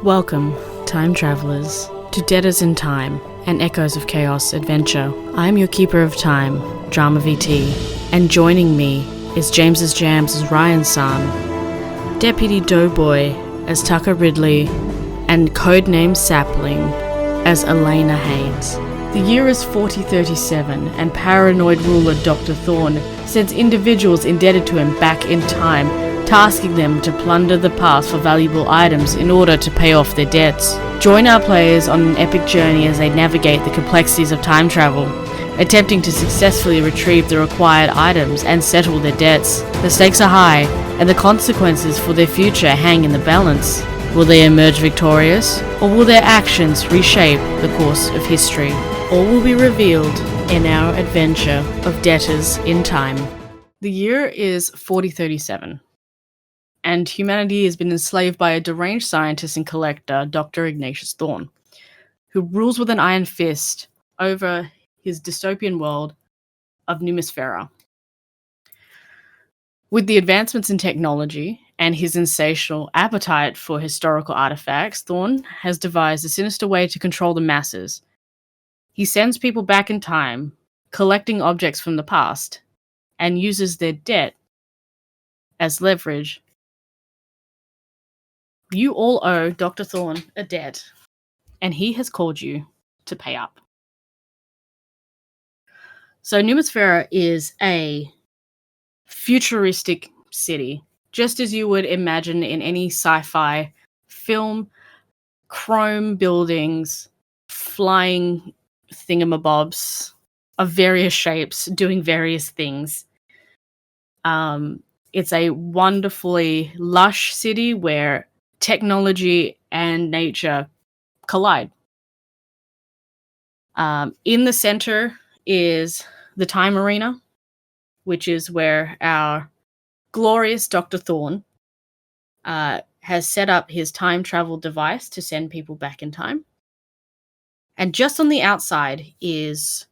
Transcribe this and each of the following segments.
Welcome, time travelers, to Debtors in Time, an Echoes of Chaos adventure. I am your keeper of time, Drama VT, and joining me is James's Jams as Ryan's son, Deputy Doughboy as Tucker Ridley, and codename Sapling as Alaina Hayes. The year is 4037, and paranoid ruler Dr Thorne sends individuals indebted to him back in time, tasking them to plunder the past for valuable items in order to pay off their debts. Join our players on an epic journey as they navigate the complexities of time travel, attempting to successfully retrieve the required items and settle their debts. The stakes are high, and the consequences for their future hang in the balance. Will they emerge victorious, or will their actions reshape the course of history? All will be revealed in our adventure of Debtors in Time. The year is 4037. And humanity has been enslaved by a deranged scientist and collector, Dr. Ignatius Thorne, who rules with an iron fist over his dystopian world of Numisphera. With the advancements in technology and his insatiable appetite for historical artifacts, Thorne has devised a sinister way to control the masses. He sends people back in time, collecting objects from the past, and uses their debt as leverage. You all owe Dr. Thorne a debt, and he has called you to pay up. So Numisphera is a futuristic city, just as you would imagine in any sci-fi film. Chrome buildings, flying thingamabobs of various shapes, doing various things. It's a wonderfully lush city where technology and nature collide. In the center is the Time Arena, which is where our glorious Dr. Thorne has set up his time travel device to send people back in time. And just on the outside is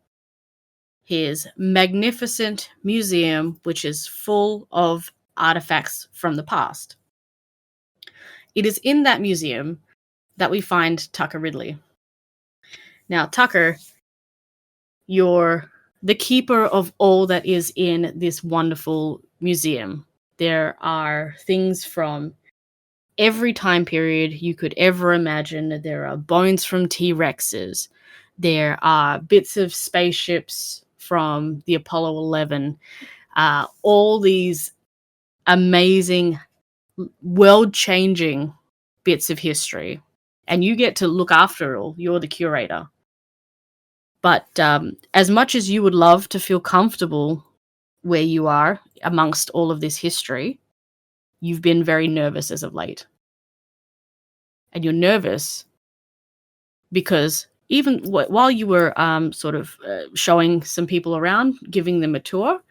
his magnificent museum, which is full of artifacts from the past. It is in that museum that we find Tucker Ridley. Now, Tucker, you're the keeper of all that is in this wonderful museum. There are things from every time period you could ever imagine. There are bones from T-Rexes. There are bits of spaceships from the Apollo 11. All these amazing, world-changing bits of history. And you get to look after it all. You're the curator. But as much as you would love to feel comfortable where you are amongst all of this history, you've been very nervous as of late. And you're nervous because even while you were showing some people around, giving them a tour,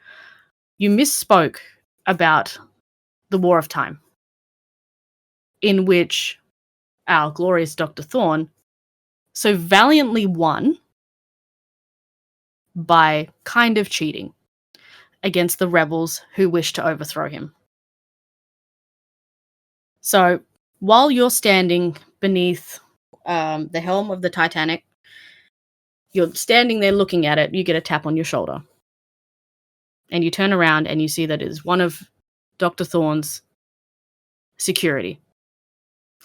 you misspoke about the War of Time, in which our glorious Dr. Thorne so valiantly won by kind of cheating against the rebels who wished to overthrow him. So while you're standing beneath the helm of the Titanic, you're standing there looking at it, you get a tap on your shoulder. And you turn around and you see that it is one of Dr. Thorne's security.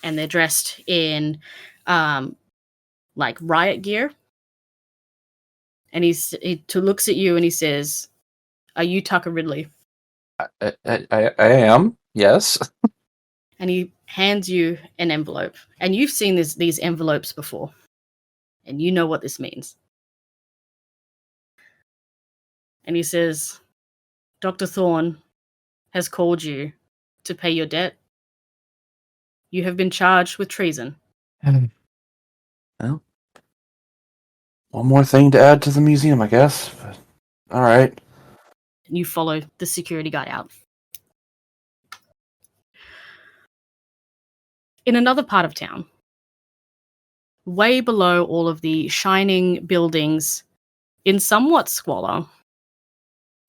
And they're dressed in riot gear. And he looks at you and he says, "Are you Tucker Ridley?" I am, yes. And he hands you an envelope. And you've seen these envelopes before. And you know what this means. And he says, "Dr. Thorne has called you to pay your debt. You have been charged with treason." Well, one more thing to add to the museum, I guess. But, all right. And you follow the security guard out. In another part of town, way below all of the shining buildings, in somewhat squalor,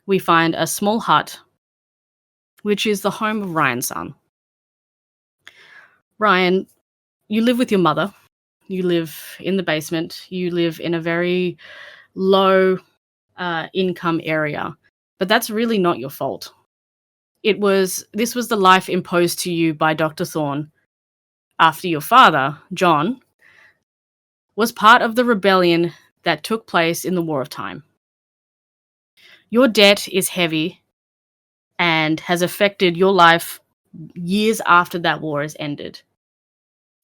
we find a small hut, which is the home of Ryan's son. Ryan, you live with your mother. You live in the basement. You live in a very low income area. But that's really not your fault. This was the life imposed to you by Dr. Thorne after your father, John, was part of the rebellion that took place in the War of Time. Your debt is heavy and has affected your life years after that war has ended.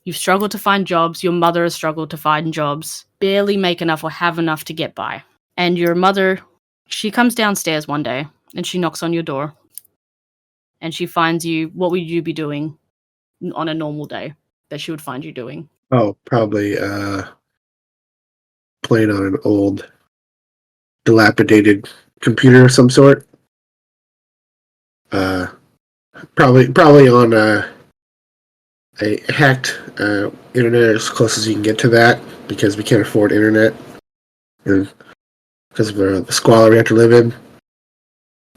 You've struggled to find jobs. Your mother has struggled to find jobs, barely make enough or have enough to get by. And your mother, she comes downstairs one day and she knocks on your door and she finds you. What would you be doing on a normal day that she would find you doing? Oh, probably playing on an old, dilapidated computer of some sort. Probably on a hacked internet, as close as you can get to that, because we can't afford internet, and because of the squalor we have to live in.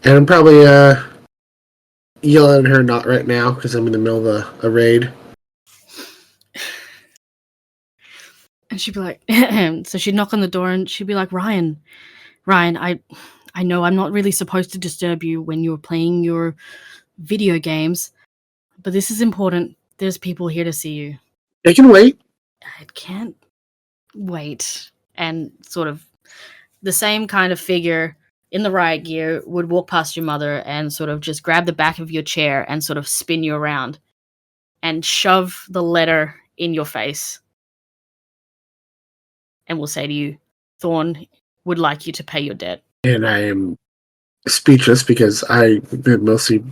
And I'm probably yelling at her, not right now, because I'm in the middle of a raid. And she'd be like, so she'd knock on the door and she'd be like, Ryan, I know I'm not really supposed to disturb you when you're playing your video games, but this is important. There's people here to see you. They can wait. I can't wait. And sort of the same kind of figure in the riot gear would walk past your mother and sort of just grab the back of your chair and sort of spin you around and shove the letter in your face. And will say to you, Thorne would like you to pay your debt. And I am speechless because I've been mostly...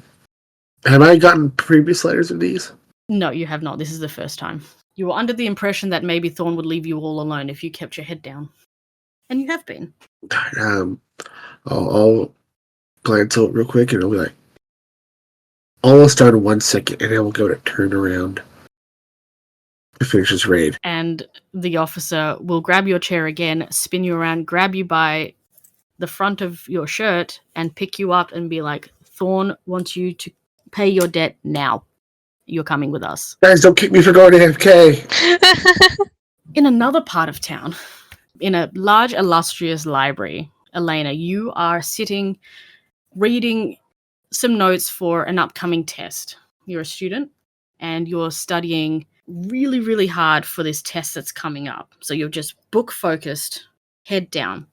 Have I gotten previous letters of these? No, you have not. This is the first time. You were under the impression that maybe Thorne would leave you all alone if you kept your head down. And you have been. I'll glance out real quick and I'll be like, almost done in 1 second, and I will go to turn around to finish this raid. And the officer will grab your chair again, spin you around, grab you by the front of your shirt, and pick you up and be like, Thorne wants you to pay your debt now. You're coming with us. Guys, don't kick me for going to AFK. In another part of town, in a large, illustrious library, Alaina, you are sitting, reading some notes for an upcoming test. You're a student, and you're studying really, really hard for this test that's coming up. So you're just book focused, head down.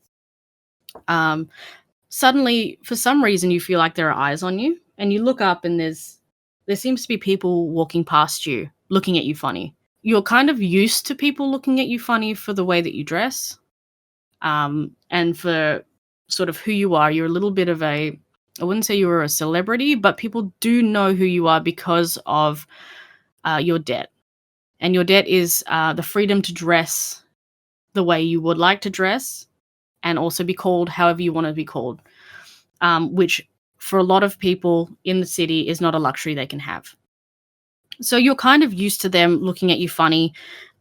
Suddenly, for some reason, you feel like there are eyes on you, and you look up and there seems to be people walking past you, looking at you funny. You're kind of used to people looking at you funny for the way that you dress, and for sort of who you are. You're a little bit of I wouldn't say you were a celebrity, but people do know who you are because of your debt. And your debt is the freedom to dress the way you would like to dress and also be called however you want to be called, which for a lot of people in the city is not a luxury they can have. So you're kind of used to them looking at you funny,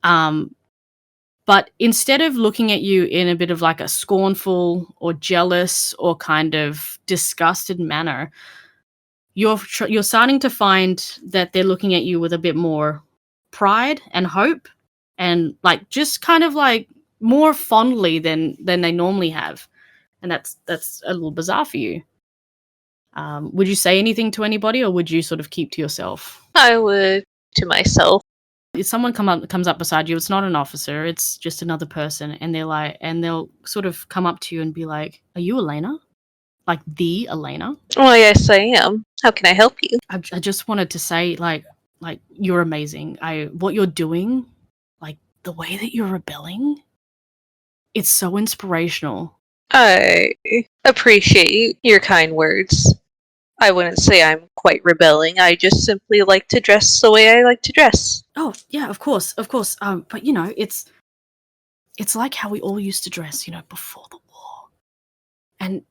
but instead of looking at you in a bit of like a scornful or jealous or kind of disgusted manner, you're starting to find that they're looking at you with a bit more pride and hope, and like just kind of like more fondly than they normally have, and that's a little bizarre for you. Would you say anything to anybody, or would you sort of keep to yourself? I would to myself. If someone comes up beside you, it's not an officer, it's just another person, and they'll sort of come up to you and be like, "Are you Alaina? Like the Alaina?" Well, yes, I am. How can I help you? I just wanted to say, like you're amazing. What you're doing, like the way that you're rebelling, it's so inspirational. I appreciate your kind words. I wouldn't say I'm quite rebelling. I just simply like to dress the way I like to dress. Oh yeah, of course. But you know, it's like how we all used to dress, you know, before the war,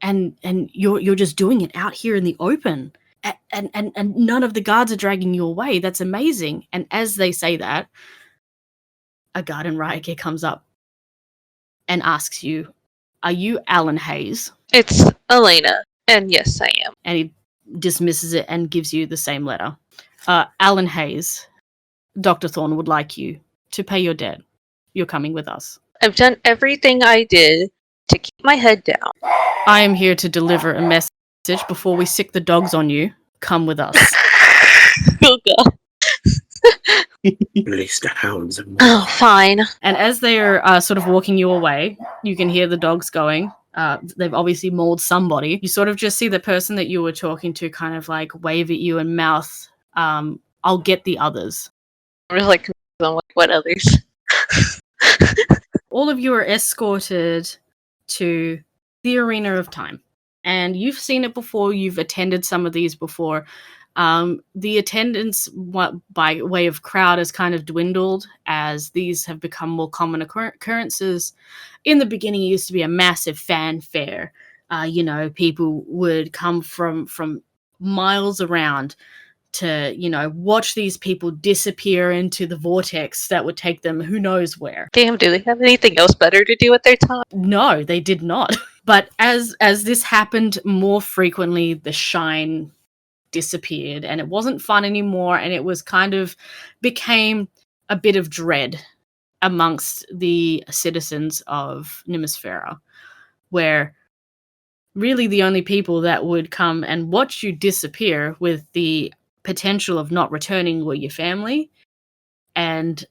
and you're just doing it out here in the open. And none of the guards are dragging you away. That's amazing. And as they say that, a guard in riot gear comes up and asks you, "Are you Alaina Hayes?" It's Alaina, and yes, I am. And he dismisses it and gives you the same letter. Alaina Hayes, Dr. Thorne would like you to pay your debt. You're coming with us. I've done everything I did to keep my head down. I am here to deliver a message before we sick the dogs on you. Come with us. Oh, God. Release the hounds. Oh, fine. And as they are sort of walking you away, you can hear the dogs going. They've obviously mauled somebody. You sort of just see the person that you were talking to kind of like wave at you and mouth, I'll get the others. I'm just like, what others? All of you are escorted to the Arena of Time. And you've seen it before, you've attended some of these before. The attendance by way of crowd has kind of dwindled as these have become more common occurrences. In the beginning, it used to be a massive fanfare. People would come from miles around to, watch these people disappear into the vortex that would take them who knows where. Damn, do they have anything else better to do with their time? No, they did not. But as this happened more frequently, the shine disappeared and it wasn't fun anymore, and it was kind of became a bit of dread amongst the citizens of Nemisphera, where really the only people that would come and watch you disappear with the potential of not returning were your family and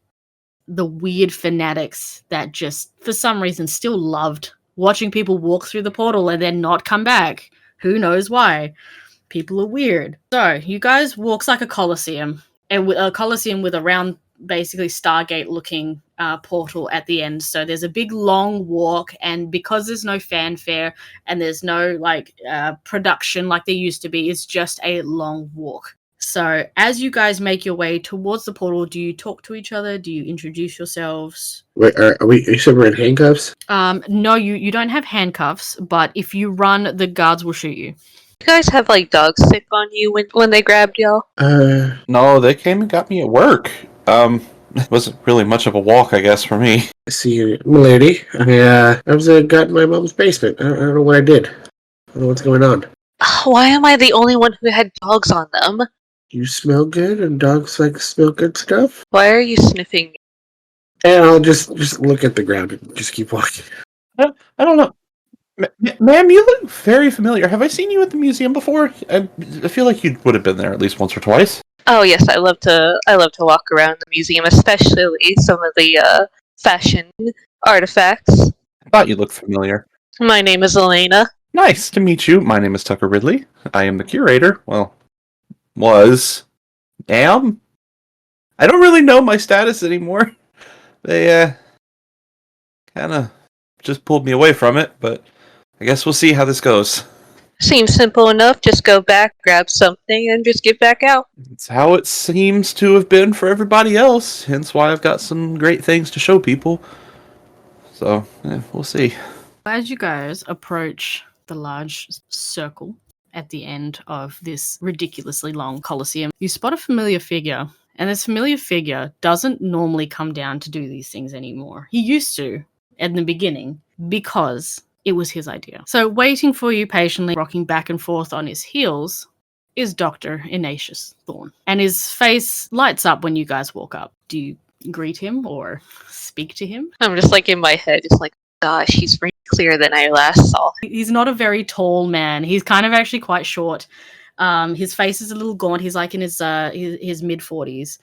the weird fanatics that just for some reason still loved watching people walk through the portal and then not come back. Who knows why? People are weird. So you guys walks like a coliseum, and with a coliseum with a round, basically Stargate-looking portal at the end. So there's a big long walk, and because there's no fanfare and there's no production like there used to be, it's just a long walk. So as you guys make your way towards the portal, do you talk to each other? Do you introduce yourselves? Wait, are you said we're in handcuffs? No, you don't have handcuffs, but if you run, the guards will shoot you. You guys have like dogs sick on you when they grabbed y'all? No, they came and got me at work. It wasn't really much of a walk, I guess, for me. See you, milady. I was got in my mom's basement. I don't know what I did. I don't know what's going on. Why am I the only one who had dogs on them? You smell good, and dogs like smell good stuff. Why are you sniffing me? And I'll just look at the ground and just keep walking. I don't know. Ma'am, you look very familiar. Have I seen you at the museum before? I feel like you would have been there at least once or twice. Oh yes, I love to walk around the museum, especially some of the fashion artifacts. I thought you looked familiar. My name is Alaina. Nice to meet you. My name is Tucker Ridley. I am the curator. Well, was. Am? I don't really know my status anymore. They, kind of just pulled me away from it, but I guess we'll see how this goes. Seems simple enough. Just go back, grab something, and just get back out. It's how it seems to have been for everybody else, hence why I've got some great things to show people. So, we'll see. As you guys approach the large circle at the end of this ridiculously long coliseum, you spot a familiar figure. And this familiar figure doesn't normally come down to do these things anymore. He used to in the beginning because it was his idea. So waiting for you patiently, rocking back and forth on his heels, is Dr. Ignatius Thorne. And his face lights up when you guys walk up. Do you greet him or speak to him? I'm just like in my head, just like, gosh, he's way clearer than I last saw. He's not a very tall man. He's kind of actually quite short. His face is a little gaunt. He's like in his mid-40s.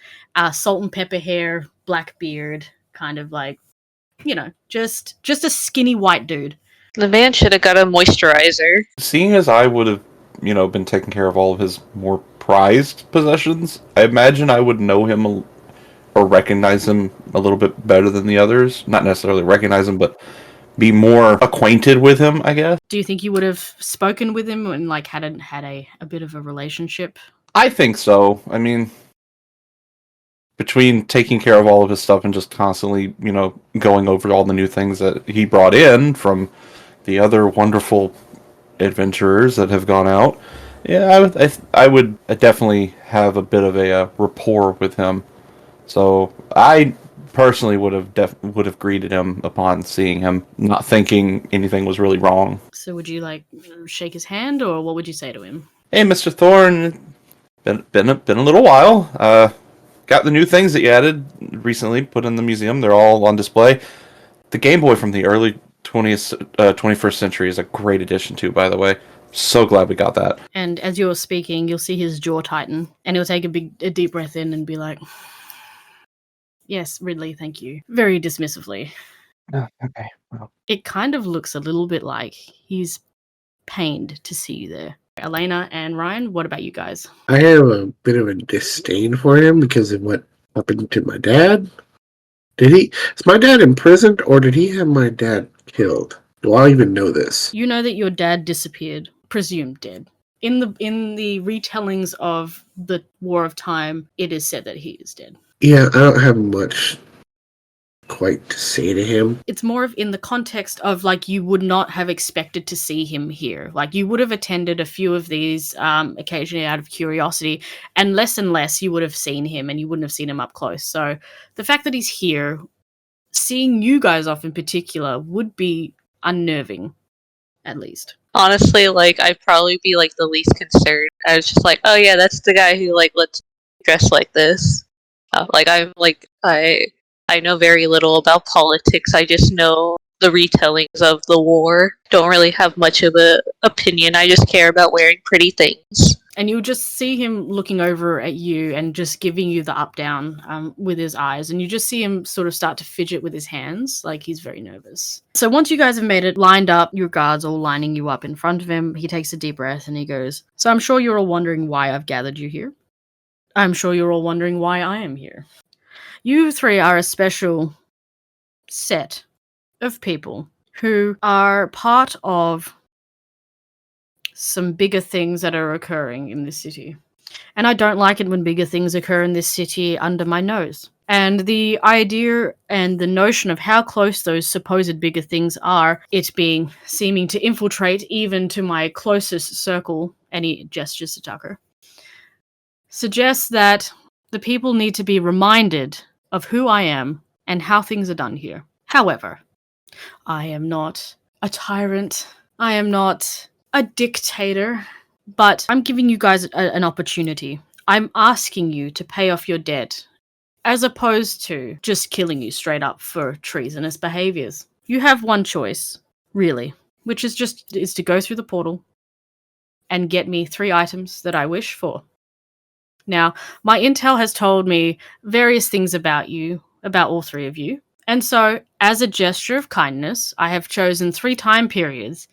Salt and pepper hair, black beard, kind of like, just a skinny white dude. The man should have got a moisturizer. Seeing as I would have, been taking care of all of his more prized possessions, I imagine I would know him or recognize him a little bit better than the others. Not necessarily recognize him, but be more acquainted with him, I guess. Do you think you would have spoken with him and had a bit of a relationship? I think so. I mean, between taking care of all of his stuff and just constantly, going over all the new things that he brought in from the other wonderful adventurers that have gone out, yeah, I would definitely have a bit of a rapport with him. So I personally would have greeted him upon seeing him, not thinking anything was really wrong. So would you shake his hand, or what would you say to him? Hey, Mr. Thorne, been a little while. got the new things that you added recently, put in the museum. They're all on display. The Game Boy from the early 21st century is a great addition too, by the way. So glad we got that. And as you're speaking, you'll see his jaw tighten, and he'll take a deep breath in and be like, "Yes, Ridley, thank you." Very dismissively. Oh, okay. Well. It kind of looks a little bit like he's pained to see you there. Alaina and Ryan, what about you guys? I have a bit of a disdain for him because of what happened to my dad. Is my dad imprisoned, or did he have my dad killed? Do I even know this? You know that your dad disappeared, presumed dead. In the retellings of the War of Time, it is said that he is dead. Yeah, I don't have much quite to say to him. It's more of in the context of like you would not have expected to see him here. Like you would have attended a few of these occasionally out of curiosity, and less you would have seen him, and you wouldn't have seen him up close. So the fact that he's here, seeing you guys off in particular, would be unnerving, at least. Honestly, like, I'd probably be, like, the least concerned. I was just like, oh yeah, that's the guy who, like, lets me dress like this. I know very little about politics. I just know the retellings of the war. Don't really have much of an opinion. I just care about wearing pretty things. And you'll just see him looking over at you and just giving you the up-down with his eyes. And you just see him sort of start to fidget with his hands, like he's very nervous. So once you guys have made it lined up, your guards all lining you up in front of him, he takes a deep breath and he goes, "So I'm sure you're all wondering why I've gathered you here. I'm sure you're all wondering why I am here. You three are a special set of people who are part of some bigger things that are occurring in this city. And I don't like it when bigger things occur in this city under my nose. And the idea and the notion of how close those supposed bigger things are, it seeming to infiltrate even to my closest circle," and he gestures to Tucker, "suggests that the people need to be reminded of who I am and how things are done here. However, I am not a tyrant. I am not a dictator, but I'm giving you guys an opportunity. I'm asking you to pay off your debt, as opposed to just killing you straight up for treasonous behaviors. You have one choice, really, which is to go through the portal and get me 3 items that I wish for. Now, my intel has told me various things about you, about all 3 of you, and so, as a gesture of kindness, I have chosen 3 time periods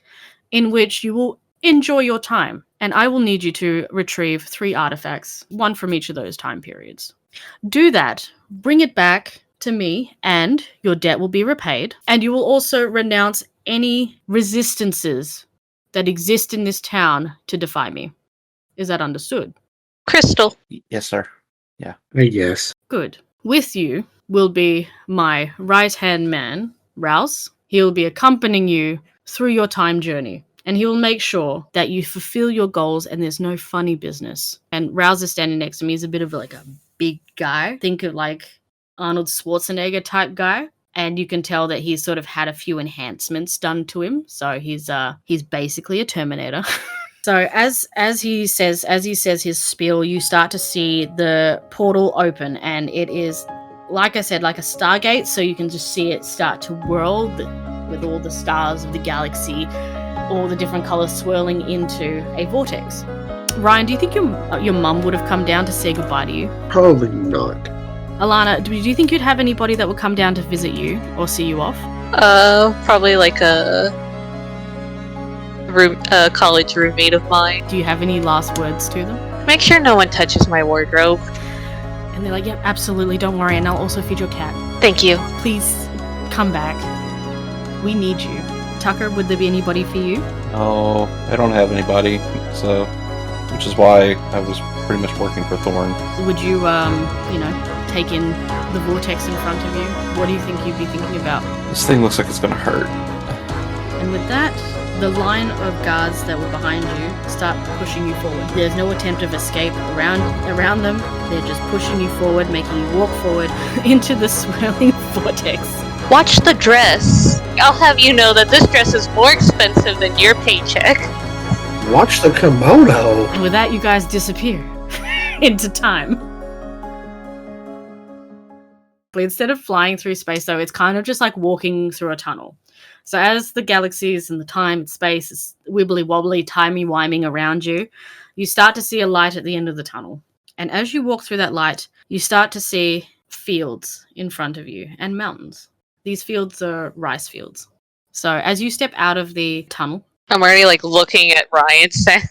in which you will enjoy your time, and I will need you to retrieve 3 artifacts, 1 from each of those time periods. Do that, bring it back to me, and your debt will be repaid, and you will also renounce any resistances that exist in this town to defy me. Is that understood?" Crystal. Yes, sir. I guess. Good. With you will be my right-hand man, Rouse. He'll be accompanying you through your time journey, and he will make sure that you fulfill your goals and there's no funny business. And Rouse is standing next to me. He's a bit of like a big guy. Think of like Arnold Schwarzenegger type guy. And you can tell that he's sort of had a few enhancements done to him. So he's basically a Terminator. So as he says his spiel, you start to see the portal open, and it is, like I said, like a Stargate. So you can just see it start to whirl with all the stars of the galaxy, all the different colors swirling into a vortex. Ryan, do you think your mum would have come down to say goodbye to you? Probably not. Alana, do you think you'd have anybody that would come down to visit you or see you off? Probably like a college roommate of mine. Do you have any last words to them? Make sure no one touches my wardrobe. And they're like, "Yep, absolutely, don't worry, and I'll also feed your cat. Thank you. Please come back. We need you." Tucker, would there be anybody for you? Oh, I don't have anybody, so, which is why I was pretty much working for Thorne. Would you, take in the vortex in front of you? What do you think you'd be thinking about? This thing looks like it's gonna hurt. And with that, the line of guards that were behind you start pushing you forward. There's no attempt of escape around them. They're just pushing you forward, making you walk forward into the swirling vortex. Watch the dress. I'll have you know that this dress is more expensive than your paycheck. Watch the kimono. And with that, you guys disappear into time. But instead of flying through space, though, it's kind of just like walking through a tunnel. So as the galaxies and the time and space is wibbly wobbly, timey-wiming around you, you start to see a light at the end of the tunnel. And as you walk through that light, you start to see fields in front of you and mountains. These fields are rice fields. So as you step out of the tunnel, I'm already like looking at Ryan saying,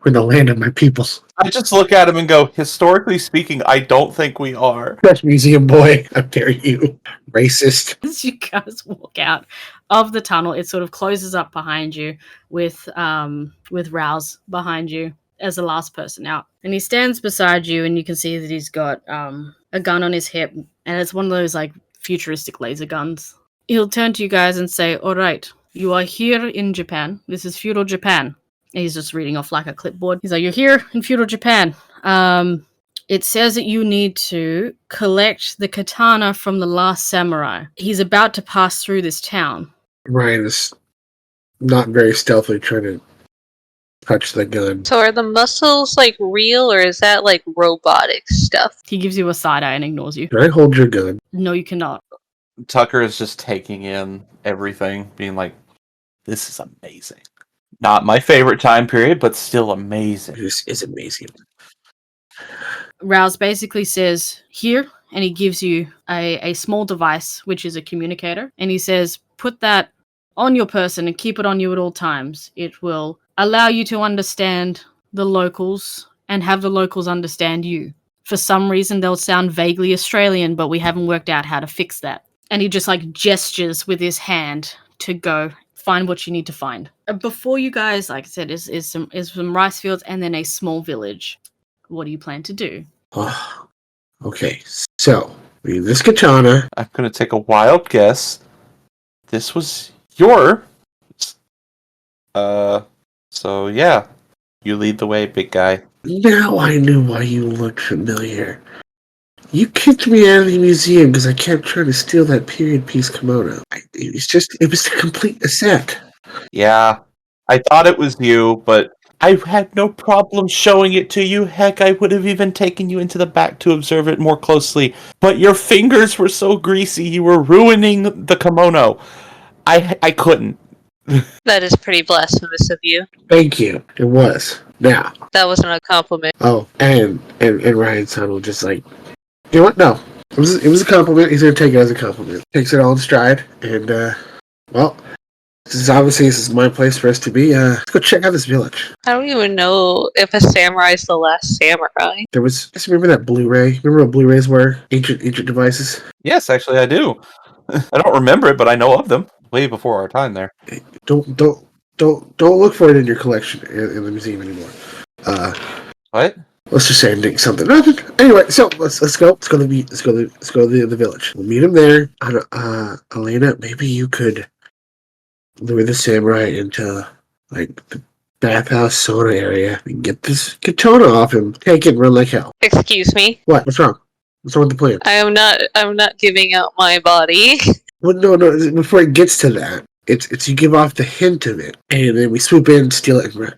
We're the land of my peoples. I just look at him and go, historically speaking, I don't think we are. Fresh museum boy, how dare you, racist. as you guys walk out of the tunnel, it sort of closes up behind you with Rouse behind you as the last person out. And he stands beside you, and you can see that he's got a gun on his hip, and it's one of those like futuristic laser guns. He'll turn to you guys and say, "All right, you are here in Japan. This is Feudal Japan." And he's just reading off like a clipboard. He's like, "You're here in Feudal Japan. It says that you need to collect the katana from the last samurai. He's about to pass through this town." Ryan is not very stealthily trying to touch the gun. so are the muscles like real or is that like robotic stuff? He gives you a side eye and ignores you. Can I hold your gun? No, you cannot. Tucker is just taking in everything, being like, this is amazing. Not my favorite time period, but still amazing. This is amazing. Rouse basically says, "Here," and he gives you a small device, which is a communicator. And he says, "Put that on your person and keep it on you at all times. It will allow you to understand the locals and have the locals understand you. For some reason, they'll sound vaguely Australian, but we haven't worked out how to fix that." And he just like gestures with his hand to go find what you need to find. Before you guys, like I said, is some rice fields and then a small village. What do you plan to do? Oh, okay, so we need this katana. I'm going to take a wild guess. This was your... So yeah, you lead the way, big guy. Now I knew why you looked familiar. You kicked me out of the museum because I kept trying to steal that period piece kimono. It was to complete a set. Yeah, I thought it was you, but I had no problem showing it to you. Heck, I would have even taken you into the back to observe it more closely. But your fingers were so greasy, you were ruining the kimono. I couldn't. That is pretty blasphemous of you. Thank you. It was. Now. That wasn't a compliment. Oh, and Ryan's son will just like, you know what? No. It was a compliment. He's gonna take it as a compliment. Takes it all in stride, and well, this is my place for us to be. Let's go check out this village. I don't even know if a samurai is the last samurai. There was. Just remember that Blu-ray? Remember what Blu-rays were? Ancient devices. Yes, actually, I do. I don't remember it, but I know of them. Way before our time there. Don't look for it in your collection in the museum anymore. What? Let's just say I think something. Anyway, so let's go to the village. We'll meet him there. Alaina, maybe you could lure the samurai into like the bathhouse sauna area and get this katana off him. Take it and run like hell. Excuse me. What? What's wrong? What's wrong with the plan? I'm not giving out my body. Well, no. Before it gets to that, it's you give off the hint of it, and then we swoop in, steal it, and run.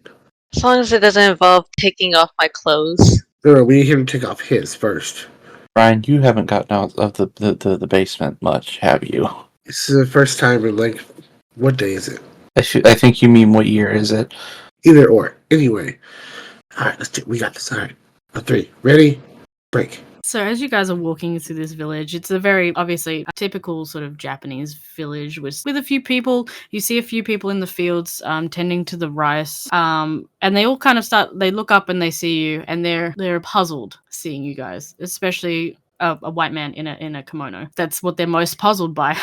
As long as it doesn't involve taking off my clothes. No, we need him to take off his first. Brian, you haven't gotten out of the basement much, have you? This is the first time in like, what day is it? I think you mean what year is it? Either or. Anyway. Alright, we got this. Alright. On 3. Ready? Break. So as you guys are walking through this village, it's a very, obviously, typical sort of Japanese village with a few people. You see a few people in the fields tending to the rice. And they all kind of they look up and they see you, and they're puzzled seeing you guys, especially a white man in a kimono. That's what they're most puzzled by.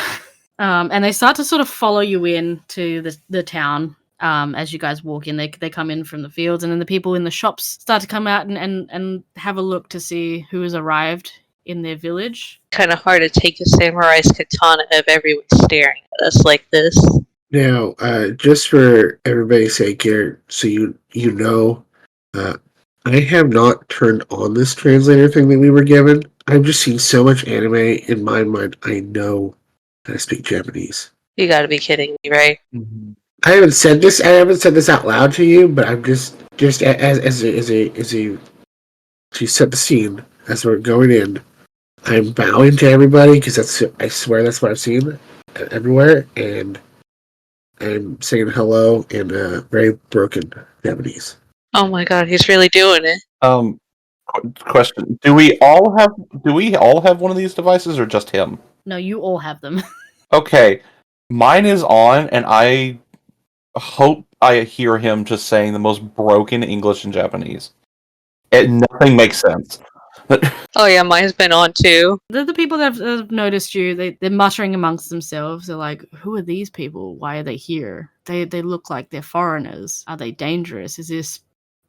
And they start to sort of follow you in to the town. As you guys walk in, they come in from the fields, and then the people in the shops start to come out and have a look to see who has arrived in their village. Kind of hard to take a samurai's katana if everyone's staring at us like this. Now, just for everybody's sake here, so you know, I have not turned on this translator thing that we were given. I've just seen so much anime in my mind. I know how to speak Japanese. You gotta be kidding me, right? Mm-hmm. I haven't said this out loud to you, but I'm just as a to set the scene as we're going in. I'm bowing to everybody because I swear that's what I've seen everywhere, and I'm saying hello in very broken Japanese. Oh my god, he's really doing it. Question: Do we all have one of these devices, or just him? No, you all have them. Okay, mine is on, and I hope I hear him just saying the most broken English and Japanese. Nothing makes sense. Oh yeah, mine's been on too. The people that have noticed you, they're muttering amongst themselves. They're like, who are these people? Why are they here? They look like they're foreigners. Are they dangerous? Is this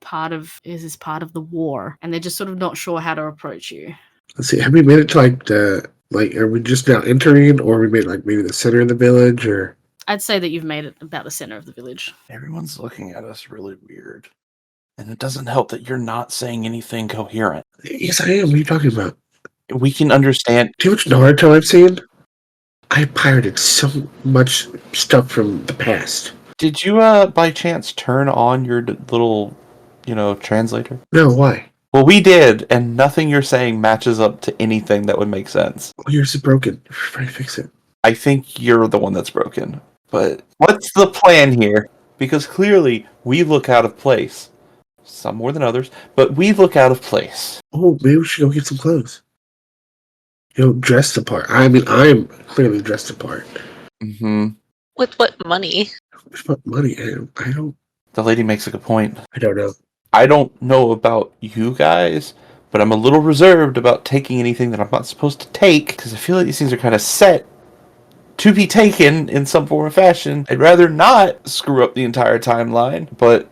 part of the war? And they're just sort of not sure how to approach you. Let's see. Have we made it to are we just now entering, or we made maybe the center of the village, or? I'd say that you've made it about the center of the village. Everyone's looking at us really weird. And it doesn't help that you're not saying anything coherent. Yes, I am. What are you talking about? We can understand. Too much Naruto I've seen? I pirated so much stuff from the past. Did you, by chance, turn on your little, translator? No, why? Well, we did, and nothing you're saying matches up to anything that would make sense. Well, yours is broken. We're trying to fix it. I think you're the one that's broken. But what's the plan here? Because clearly, we look out of place. Some more than others, but we look out of place. Oh, maybe we should go get some clothes. Dress the part. I mean, I'm clearly dressed the part. Mm-hmm. With what money? With what money? I don't... The lady makes a good point. I don't know. I don't know about you guys, but I'm a little reserved about taking anything that I'm not supposed to take, because I feel like these things are kind of set to be taken in some form or fashion. I'd rather not screw up the entire timeline, but...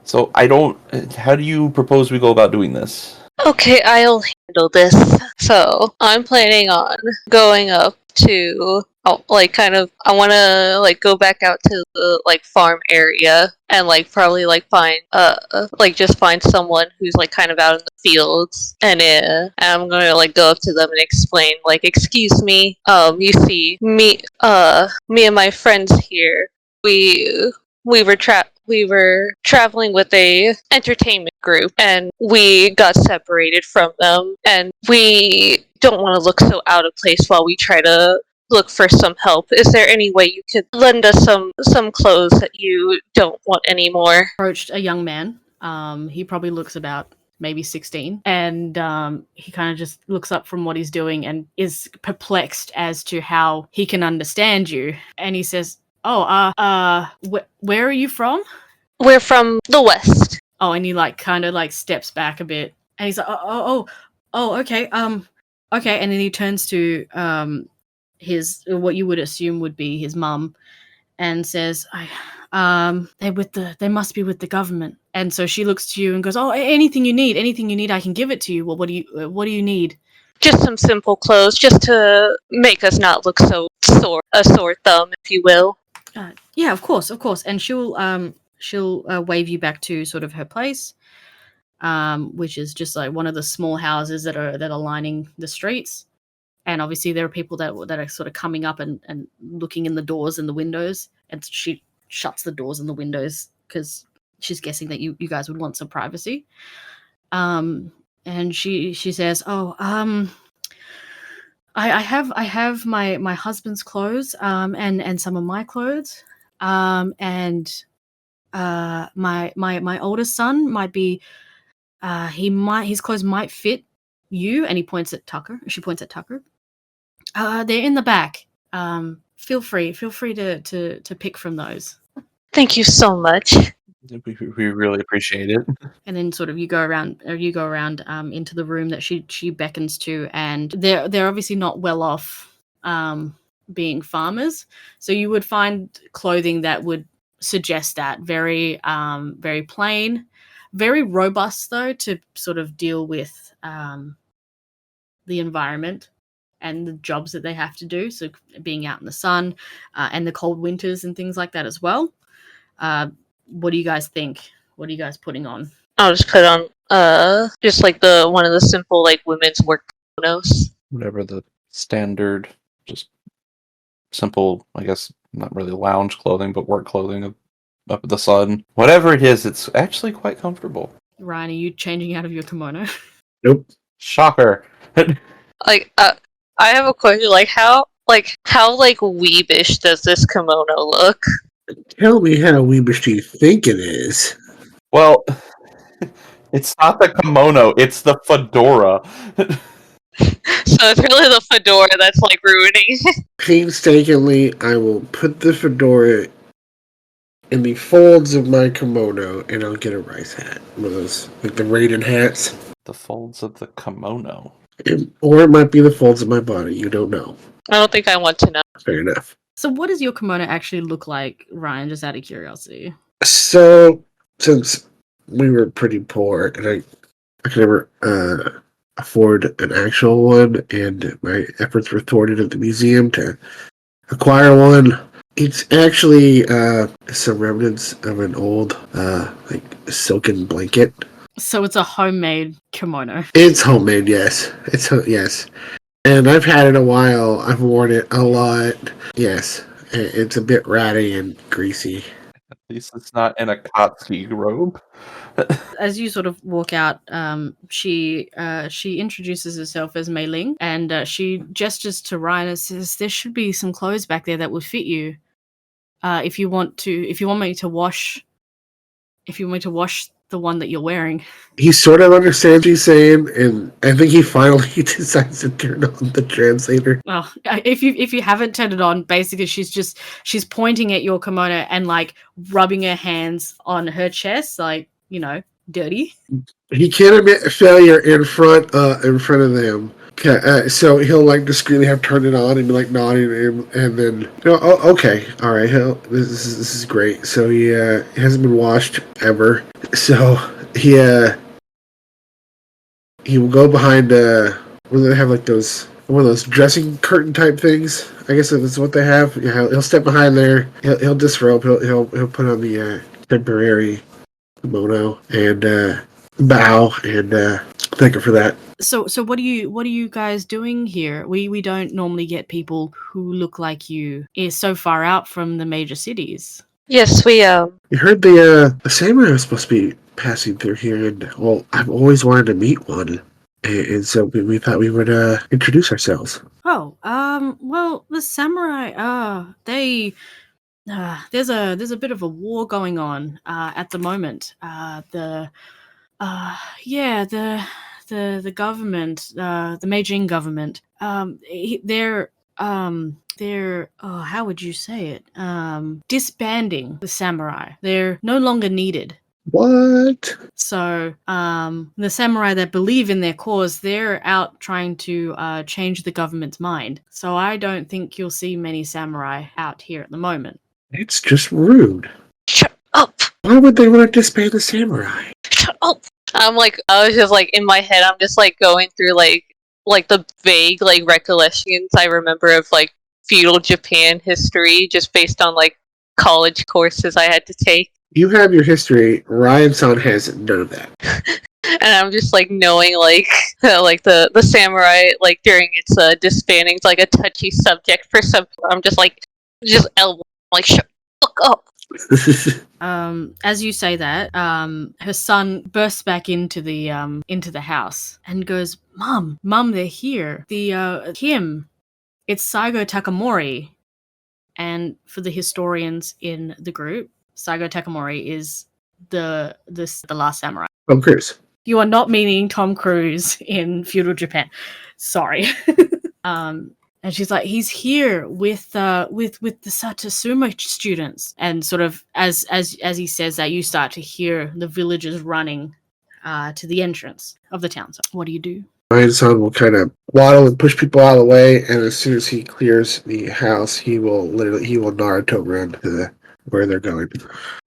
So, how do you propose we go about doing this? Okay, I'll handle this. So, I'm planning on going up to, I want to, go back out to the, farm area and, probably, find, just find someone who's, kind of out in the fields. And I'm going to, go up to them and explain, excuse me, you see, me and my friends here, we were traveling with a entertainment group, and we got separated from them, and we don't want to look so out of place while we try to look for some help. Is there any way you could lend us some clothes that you don't want anymore? Approached a young man. He probably looks about maybe 16, and he kind of just looks up from what he's doing and is perplexed as to how he can understand you. And he says, where are you from? We're from the West. Oh, and he kind of steps back a bit, and he's like, okay, okay, and then he turns to his, what you would assume would be his mum, and says, they must be with the government. And so she looks to you and goes, oh, anything you need, I can give it to you. Well, what do you need? Just some simple clothes, just to make us not look so a sore thumb, if you will. Yeah, of course, and she'll wave you back to sort of her place, which is just one of the small houses that are lining the streets. And obviously there are people that are sort of coming up and looking in the doors and the windows, and she shuts the doors and the windows because she's guessing that you guys would want some privacy. And she says, I have my husband's clothes, and some of my clothes, and my oldest son might be, his clothes might fit you. And he points at Tucker. She points at Tucker. They're in the back. Feel free to pick from those. Thank you so much. We really appreciate it. And then sort of you go around into the room that she beckons to, and they're obviously not well off, being farmers, so you would find clothing that would suggest that very plain, very robust though, to sort of deal with the environment and the jobs that they have to do, so being out in the sun and the cold winters and things like that as well. What do you guys think? What are you guys putting on? I'll just put on just the one of the simple women's work kimonos. Whatever the standard, just simple, I guess, not really lounge clothing, but work clothing up at the sun. Whatever it is, it's actually quite comfortable. Ryan, are you changing out of your kimono? Nope. Shocker. Like, I have a question. How weebish does this kimono look? Tell me how weebish do you think it is? Well, it's not the kimono, it's the fedora. So it's really the fedora that's like ruining. Painstakingly, I will put the fedora in the folds of my kimono, and I'll get a rice hat. One of those, like the Raiden hats. The folds of the kimono. Or it might be the folds of my body. You don't know. I don't think I want to know. Fair enough. So, what does your kimono actually look like, Ryan? Just out of curiosity. So, since we were pretty poor, and I could never afford an actual one, and my efforts were thwarted at the museum to acquire one. It's actually some remnants of an old like silken blanket. So it's a homemade kimono. It's homemade, yes. Yes, and I've had it a while. I've worn it a lot. Yes, it's a bit ratty and greasy. At least it's not in a Katsuki robe. As you sort of walk out, she introduces herself as Mei Ling, and she gestures to Ryan and says, "There should be some clothes back there that would fit you. If you want me to wash the one that you're wearing." He sort of understands what she's saying, and I think he finally decides to turn on the translator. Well, if you haven't turned it on, basically she's pointing at your kimono and like rubbing her hands on her chest, like, dirty. He can't admit failure in front of them. So he'll like discreetly have turned it on and be like nodding, and then oh, okay, all right, this is great. So he hasn't been washed ever. So he will go behind where they have like one of those dressing curtain type things. I guess that's what they have. Yeah, he'll step behind there. He'll disrobe. He'll put on the temporary kimono and bow and thank her for that. So what are you guys doing here? We don't normally get people who look like you so far out from the major cities. Yes, we You heard the samurai was supposed to be passing through here, and well, I've always wanted to meet one, and so we thought we would introduce ourselves. Oh, well, the samurai, they there's a bit of a war going on at the moment. The government, the Meijing government, they're how would you say it? Disbanding the samurai. They're no longer needed. What? So the samurai that believe in their cause, they're out trying to change the government's mind. So I don't think you'll see many samurai out here at the moment. It's just rude. shut up. Why would they want to disband the samurai? Shut up. I was just like in my head. I'm just like going through like the vague like recollections I remember of like feudal Japan history, just based on like college courses I had to take. You have your history. Ryan-san has none of that. And I'm just like knowing like like the samurai like during its disbanding is like a touchy subject for some. I'm just like like shut the fuck up. As you say that, her son bursts back into the house and goes, Mom, they're here. Him. It's Saigo Takamori." And for the historians in the group, Saigo Takamori is the last samurai. Tom Cruise. You are not meaning Tom Cruise in feudal Japan. Sorry. And she's like, he's here with the Satsuma students. And sort of as he says that, you start to hear the villagers running to the entrance of the town. So what do you do? Ryan-san will kind of waddle and push people out of the way, and as soon as he clears the house, he will Naruto run to where they're going.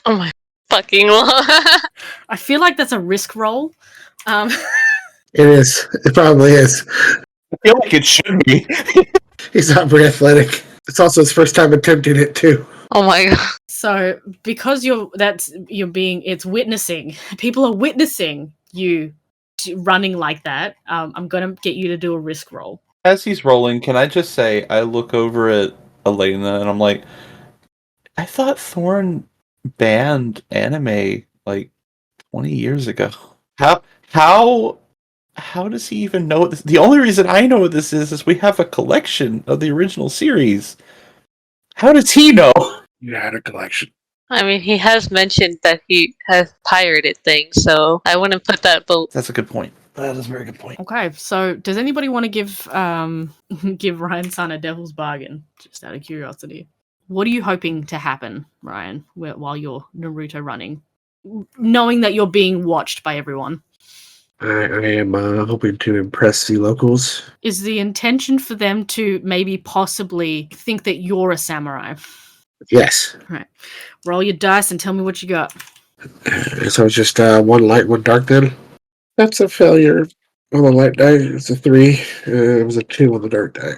Oh my fucking lord. I feel like that's a risk roll. It is. It probably is. I feel like it should be. He's not very athletic. It's also his first time attempting it too. Oh my god. So because it's witnessing. People are witnessing you running like that. I'm gonna get you to do a risk roll. As he's rolling, can I just say, I look over at Alaina and I'm like, I thought Thorne banned anime like 20 years ago. How How does he even know this? The only reason I know what this is we have a collection of the original series. How does he know? You had a collection. I mean, he has mentioned that he has pirated things, so I wouldn't put that. That's a good point. That is a very good point. Okay, so does anybody want to give give Ryan-san a devil's bargain? Just out of curiosity. What are you hoping to happen, Ryan, while you're Naruto running? Knowing that you're being watched by everyone. I am hoping to impress the locals. Is the intention for them to maybe possibly think that you're a samurai? Yes. Right. Roll your dice and tell me what you got. So it's just one light, one dark then? That's a failure on the light die. It's a 3. It was a 2 on the dark die.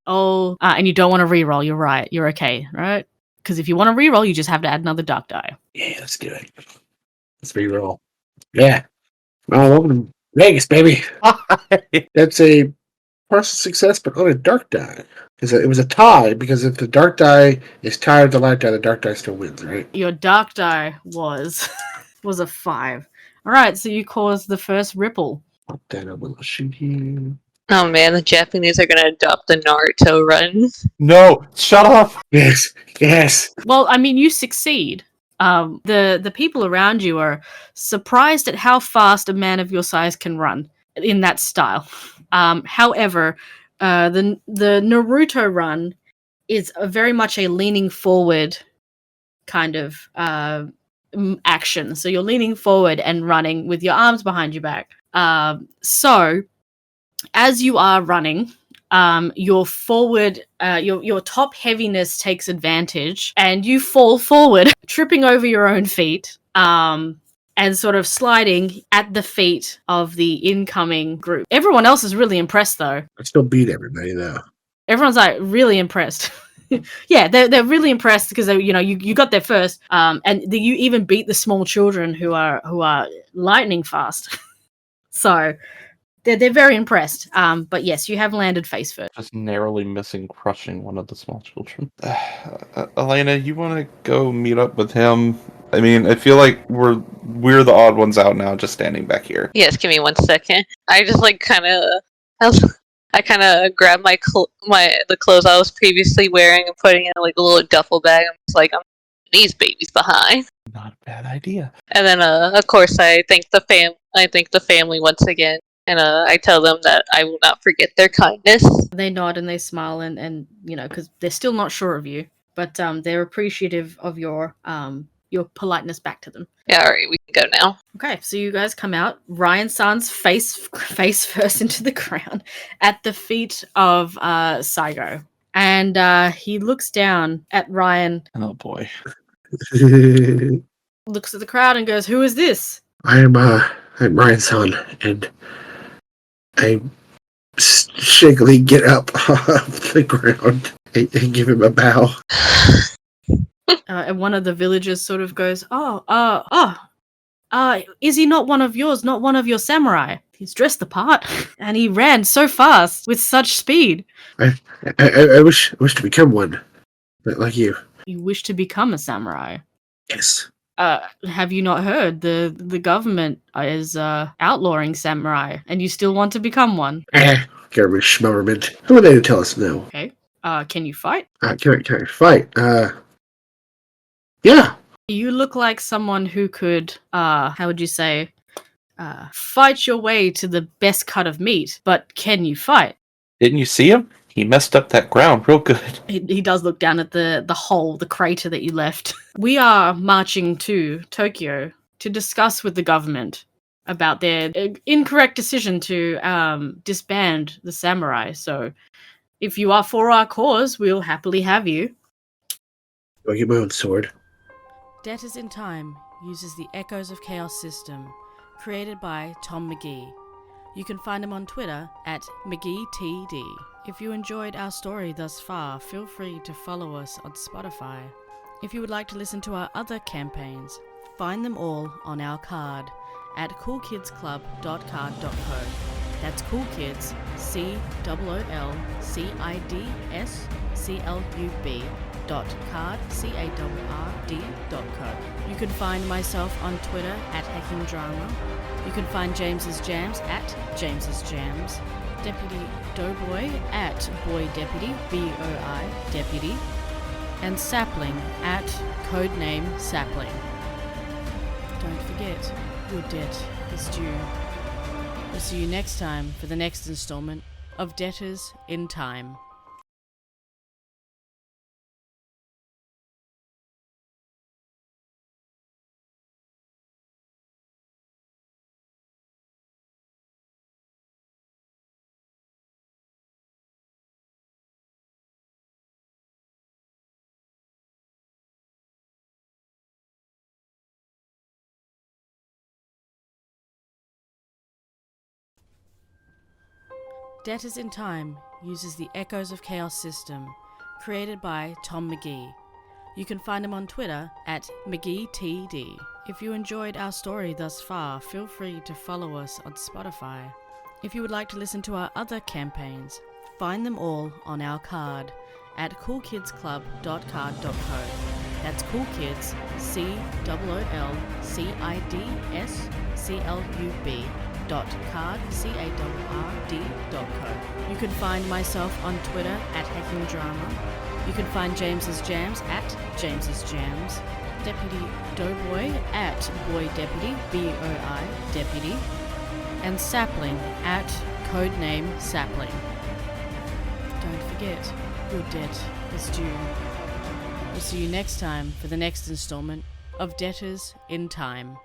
Oh, and you don't want to re-roll. You're right. You're okay, right? Because if you want to re-roll, you just have to add another dark die. Yeah, let's do it. Let's re-roll. Yeah. Well, welcome to Vegas, baby. That's a partial success, but on a dark die. Because it was a tie, because if the dark die is tied with the light die, the dark die still wins, right? Your dark die was a 5. All right, so you caused the first ripple. Then I'm going to shoot you. Oh man, the Japanese are gonna adopt the Naruto run. No, shut up. Yes, yes. Well, I mean, you succeed. The people around you are surprised at how fast a man of your size can run in that style. However, the Naruto run is very much a leaning forward kind of action. So you're leaning forward and running with your arms behind your back. So as you are running, your forward, your top heaviness takes advantage, and you fall forward, tripping over your own feet, and sort of sliding at the feet of the incoming group. Everyone else is really impressed, though. I still beat everybody, though. Everyone's like really impressed. Yeah, they're really impressed because you got there first, and you even beat the small children who are lightning fast. So. They're very impressed. But yes, you have landed face first. Just narrowly missing crushing one of the small children. Alaina, you want to go meet up with him? I mean, I feel like we're the odd ones out now, just standing back here. Yes, give me 1 second. I just I kind of grabbed the clothes I was previously wearing and putting in like a little duffel bag. I'm just like, I'm these babies behind. Not a bad idea. And then, of course, I thank the family once again. And I tell them that I will not forget their kindness. They nod and they smile and because they're still not sure of you, but they're appreciative of your politeness back to them. Yeah, all right, we can go now. Okay, so you guys come out. Ryan-san's face first into the ground at the feet of Saigo. And he looks down at Ryan. Oh boy. Looks at the crowd and goes, "Who is this?" I'm Ryan-san, and I shakily get up off the ground and give him a bow. And one of the villagers sort of goes, is he not one of yours, not one of your samurai? He's dressed the part, and he ran so fast with such speed. I wish to become one, but like you. You wish to become a samurai? Yes. Have you not heard the government is outlawing samurai, and you still want to become one? Garbage schmummerment. Who are they to tell us no? Okay. Can you fight? Can I fight? Yeah. You look like someone who could, how would you say, fight your way to the best cut of meat, but can you fight? Didn't you see him? He messed up that ground real good. He does look down at the hole, the crater that you left. We are marching to Tokyo to discuss with the government about their incorrect decision to disband the samurai. So if you are for our cause, we'll happily have you. I'll get my own sword. Debtors in Time uses the Echoes of Chaos system, created by Tom McGee. You can find him on Twitter at McGeeTD. If you enjoyed our story thus far, feel free to follow us on Spotify. If you would like to listen to our other campaigns, find them all on our card at coolkidsclub.card.co. That's Cool Kids, COOLCIDSCLUB.card.co. You can find myself on Twitter at Hacking Drama. You can find James's Jams at James's Jams. Deputy Doughboy at Boy Deputy, BOI Deputy. And Sapling at Codename Sapling. Don't forget, your debt is due. We'll see you next time for the next installment of Debtors in Time. Debtors in Time uses the Echoes of Chaos system, created by Tom McGee. You can find him on Twitter at McGeeTD. If you enjoyed our story thus far, feel free to follow us on Spotify. If you would like to listen to our other campaigns, find them all on our card at coolkidsclub.card.co. That's Cool Kids, COOLCIDSCLUB.card.co. You can find myself on Twitter at Hacking Drama. You can find James's Jams at James's Jams. Deputy Doughboy at Boy Deputy, BOI Deputy. And Sapling at Codename Sapling. Don't forget, your debt is due. We'll see you next time for the next installment of Debtors in Time.